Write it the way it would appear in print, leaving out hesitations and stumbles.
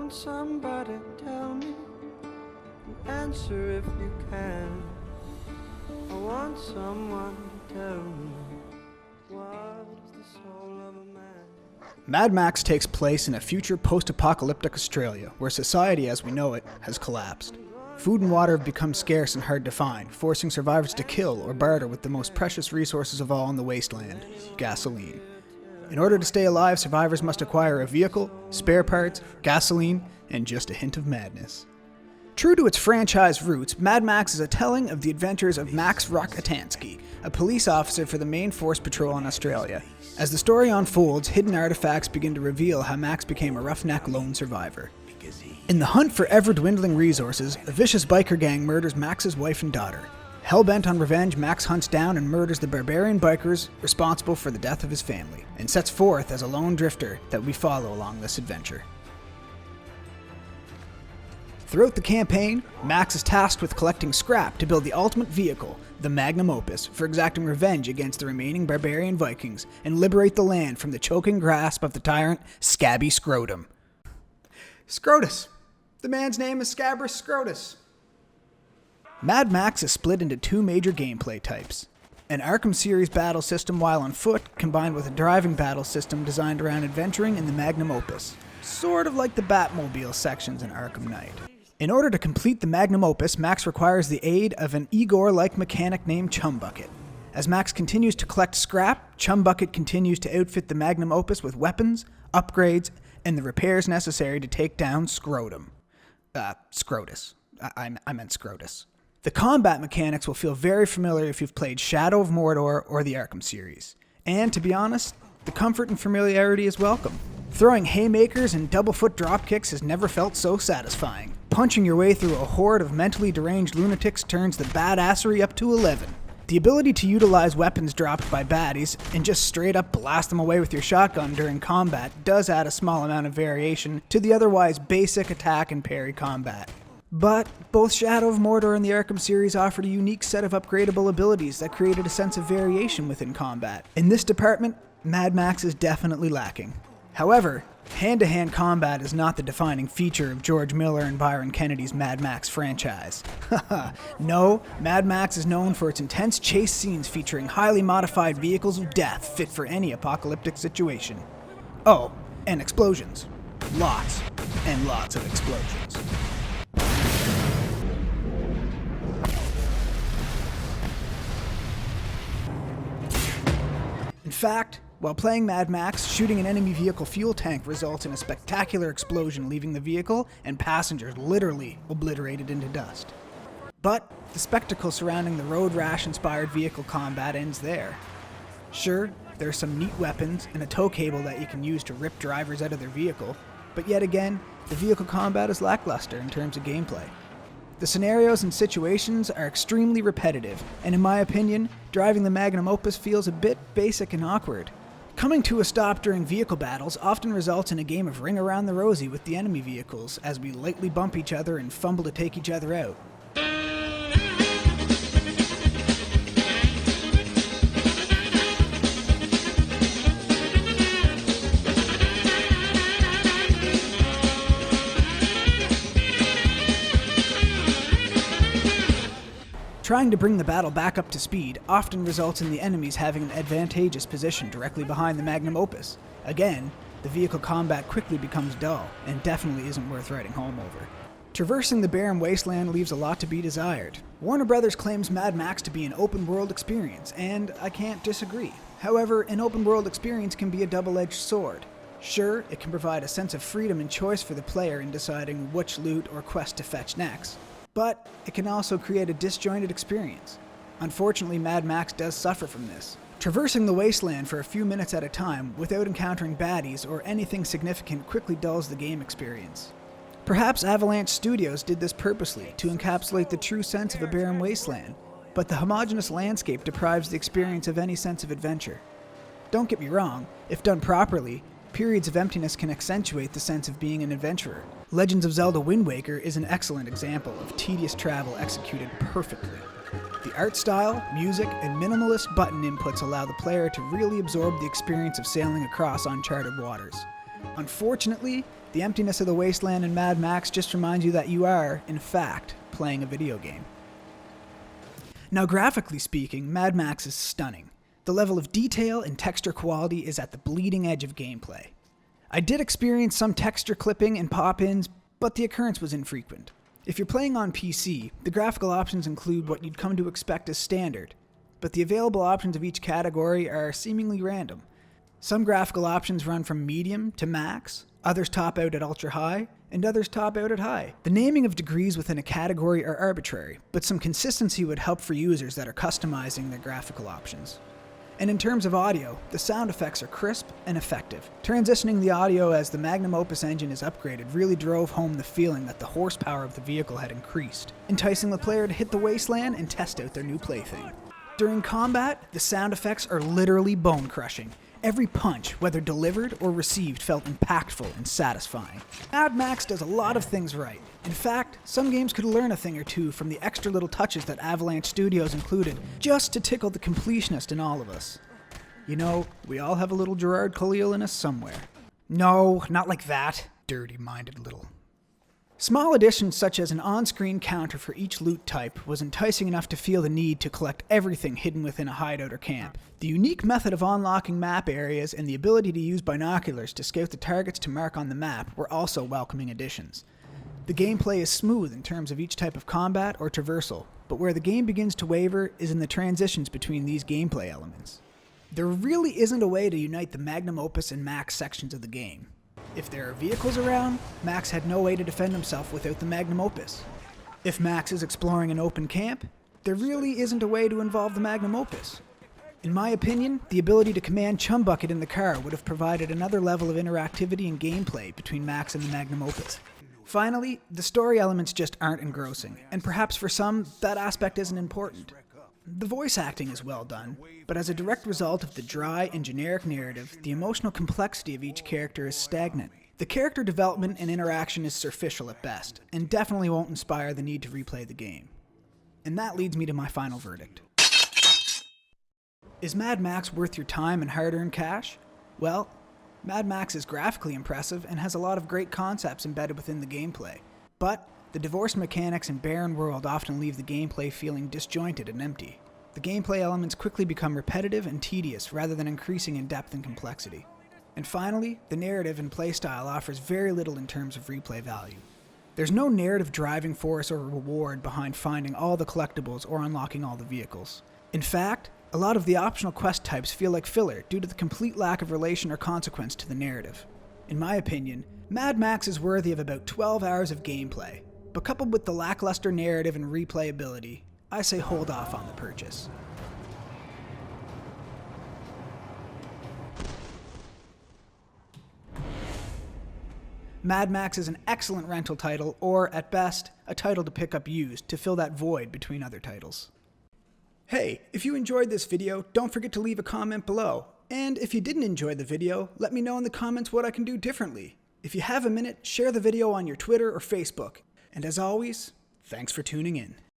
want somebody to tell me, answer if you can. I want someone to tell me, what is the soul of a man? Mad Max takes place in a future post-apocalyptic Australia, where society as we know it has collapsed. Food and water have become scarce and hard to find, forcing survivors to kill or barter with the most precious resources of all in the wasteland, gasoline. In order to stay alive, survivors must acquire a vehicle, spare parts, gasoline, and just a hint of madness. True to its franchise roots, Mad Max is a telling of the adventures of Max Rokitansky, a police officer for the Main Force Patrol in Australia. As the story unfolds, hidden artifacts begin to reveal how Max became a roughneck lone survivor. In the hunt for ever-dwindling resources, a vicious biker gang murders Max's wife and daughter. Hell-bent on revenge, Max hunts down and murders the barbarian bikers responsible for the death of his family, and sets forth as a lone drifter that we follow along this adventure. Throughout the campaign, Max is tasked with collecting scrap to build the ultimate vehicle, the magnum opus, for exacting revenge against the remaining barbarian Vikings and liberate the land from the choking grasp of the tyrant Scabby Scrotum. Scrotus. The man's name is Scabrous Scrotus. Mad Max is split into two major gameplay types. An Arkham series battle system while on foot, combined with a driving battle system designed around adventuring in the magnum opus, sort of like the Batmobile sections in Arkham Knight. In order to complete the magnum opus, Max requires the aid of an Igor-like mechanic named Chumbucket. As Max continues to collect scrap, Chumbucket continues to outfit the magnum opus with weapons, upgrades, and the repairs necessary to take down Scrotum. Scrotus. I meant Scrotus. The combat mechanics will feel very familiar if you've played Shadow of Mordor or the Arkham series. And to be honest, the comfort and familiarity is welcome. Throwing haymakers and double-foot dropkicks has never felt so satisfying. Punching your way through a horde of mentally deranged lunatics turns the badassery up to 11. The ability to utilize weapons dropped by baddies and just straight up blast them away with your shotgun during combat does add a small amount of variation to the otherwise basic attack and parry combat. But both Shadow of Mordor and the Arkham series offered a unique set of upgradable abilities that created a sense of variation within combat. In this department, Mad Max is definitely lacking. However, hand-to-hand combat is not the defining feature of George Miller and Byron Kennedy's Mad Max franchise. No, Mad Max is known for its intense chase scenes featuring highly modified vehicles of death fit for any apocalyptic situation. Oh, and explosions. Lots and lots of explosions. In fact, while playing Mad Max, shooting an enemy vehicle fuel tank results in a spectacular explosion, leaving the vehicle and passengers literally obliterated into dust. But the spectacle surrounding the road rash-inspired vehicle combat ends there. Sure, there are some neat weapons and a tow cable that you can use to rip drivers out of their vehicle, but yet again, the vehicle combat is lackluster in terms of gameplay. The scenarios and situations are extremely repetitive, and in my opinion, driving the magnum opus feels a bit basic and awkward. Coming to a stop during vehicle battles often results in a game of ring around the rosy with the enemy vehicles as we lightly bump each other and fumble to take each other out. Trying to bring the battle back up to speed often results in the enemies having an advantageous position directly behind the magnum opus. Again, the vehicle combat quickly becomes dull, and definitely isn't worth writing home over. Traversing the barren wasteland leaves a lot to be desired. Warner Brothers claims Mad Max to be an open-world experience, and I can't disagree. However, an open-world experience can be a double-edged sword. Sure, it can provide a sense of freedom and choice for the player in deciding which loot or quest to fetch next. But it can also create a disjointed experience. Unfortunately, Mad Max does suffer from this. Traversing the wasteland for a few minutes at a time without encountering baddies or anything significant quickly dulls the game experience. Perhaps Avalanche Studios did this purposely to encapsulate the true sense of a barren wasteland, but the homogeneous landscape deprives the experience of any sense of adventure. Don't get me wrong, if done properly, periods of emptiness can accentuate the sense of being an adventurer. Legends of Zelda Wind Waker is an excellent example of tedious travel executed perfectly. The art style, music, and minimalist button inputs allow the player to really absorb the experience of sailing across uncharted waters. Unfortunately, The emptiness of the wasteland in Mad Max just reminds you that you are, in fact, playing a video game. Now, graphically speaking, Mad Max is stunning. The level of detail and texture quality is at the bleeding edge of gameplay. I did experience some texture clipping and pop-ins, but the occurrence was infrequent. If you're playing on PC, the graphical options include what you'd come to expect as standard, but the available options of each category are seemingly random. Some graphical options run from medium to max, others top out at ultra high, and others top out at high. The naming of degrees within a category are arbitrary, but some consistency would help for users that are customizing their graphical options. And in terms of audio, the sound effects are crisp and effective. Transitioning the audio as the magnum opus engine is upgraded really drove home the feeling that the horsepower of the vehicle had increased, enticing the player to hit the wasteland and test out their new plaything. During combat, the sound effects are literally bone-crushing. Every punch, whether delivered or received, felt impactful and satisfying. Mad Max does a lot of things right. In fact, some games could learn a thing or two from the extra little touches that Avalanche Studios included, just to tickle the completionist in all of us. You know, we all have a little Gerard Khalil in us somewhere. No, not like that. Dirty-minded little... Small additions such as an on-screen counter for each loot type was enticing enough to feel the need to collect everything hidden within a hideout or camp. The unique method of unlocking map areas and the ability to use binoculars to scout the targets to mark on the map were also welcoming additions. The gameplay is smooth in terms of each type of combat or traversal, but where the game begins to waver is in the transitions between these gameplay elements. There really isn't a way to unite the magnum opus and max sections of the game. If there are vehicles around, Max had no way to defend himself without the magnum opus. If Max is exploring an open camp, there really isn't a way to involve the magnum opus. In my opinion, the ability to command Chum Bucket in the car would have provided another level of interactivity and gameplay between Max and the magnum opus. Finally, the story elements just aren't engrossing, and perhaps for some, that aspect isn't important. The voice acting is well done, but as a direct result of the dry and generic narrative, the emotional complexity of each character is stagnant. The character development and interaction is superficial at best, and definitely won't inspire the need to replay the game. And that leads me to my final verdict. Is Mad Max worth your time and hard-earned cash? Well, Mad Max is graphically impressive and has a lot of great concepts embedded within the gameplay, but the divorced mechanics and barren world often leave the gameplay feeling disjointed and empty. The gameplay elements quickly become repetitive and tedious rather than increasing in depth and complexity. And finally, the narrative and playstyle offers very little in terms of replay value. There's no narrative driving force or reward behind finding all the collectibles or unlocking all the vehicles. In fact, a lot of the optional quest types feel like filler due to the complete lack of relation or consequence to the narrative. In my opinion, Mad Max is worthy of about 12 hours of gameplay, but coupled with the lackluster narrative and replayability, I say hold off on the purchase. Mad Max is an excellent rental title, or at best, a title to pick up used to fill that void between other titles. Hey, if you enjoyed this video, don't forget to leave a comment below. And if you didn't enjoy the video, let me know in the comments what I can do differently. If you have a minute, share the video on your Twitter or Facebook. And as always, thanks for tuning in.